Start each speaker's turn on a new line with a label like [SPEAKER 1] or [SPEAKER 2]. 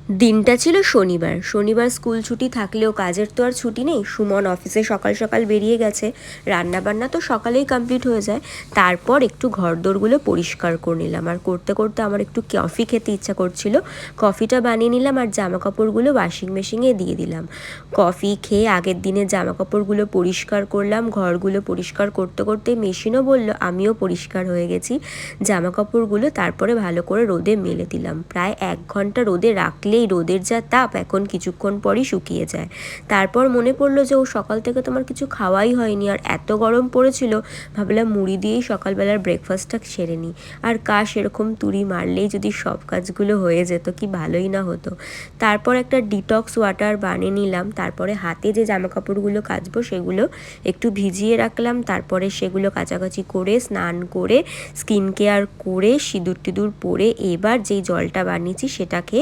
[SPEAKER 1] দিনটা ছিল শনিবার। শনিবার স্কুল ছুটি থাকলেও কাজের তো আর ছুটি নেই। সুমন অফিসে সকাল সকাল বেরিয়ে গেছে, রান্নাবান্না তো সকালেই কমপ্লিট হয়ে যায়। তারপর একটু ঘরদোরগুলো পরিষ্কার করে নিলাম, আর করতে করতে আমার একটু কফি খেতে ইচ্ছা করছিল। কফিটা বানিয়ে নিলাম আর জামা কাপড়গুলো ওয়াশিং মেশিনে দিয়ে দিলাম। কফি খেয়ে আগের দিনের জামা কাপড়গুলো পরিষ্কার করলাম। ঘরগুলো পরিষ্কার করতে করতে মেশিনও বলল আমিও পরিষ্কার হয়ে গেছি। জামা কাপড়গুলো তারপরে ভালো করে রোদে মেলে দিলাম। প্রায় 1 ঘন্টা রোদে রাখলেই রোদের যা তাপ, এখন কিছুক্ষণ পরই শুকিয়ে যায়। তারপর মনে পড়লো যে ও সকাল থেকে তোমার কিছু খাওয়াই হয়নি, আর এত গরম পড়েছিল, ভাবলাম মুড়ি দিয়েই সকালবেলার ব্রেকফাস্টটা সেরে নিই। আর কাশ এরকম তুড়ি মারলেই যদি সব কাজগুলো হয়ে যেত, কি ভালোই না হতো। তারপর একটা ডিটক্স ওয়াটার বানিয়ে নিলাম। তারপরে হাতে যে জামা কাপড়গুলো কাচবো সেগুলো একটু ভিজিয়ে রাখলাম। তারপরে সেগুলো কাচাকাচি করে স্নান করে স্কিন কেয়ার করে সিঁদুর টিঁদুর পরে এবার যেই জলটা বানিয়েছি সেটাকে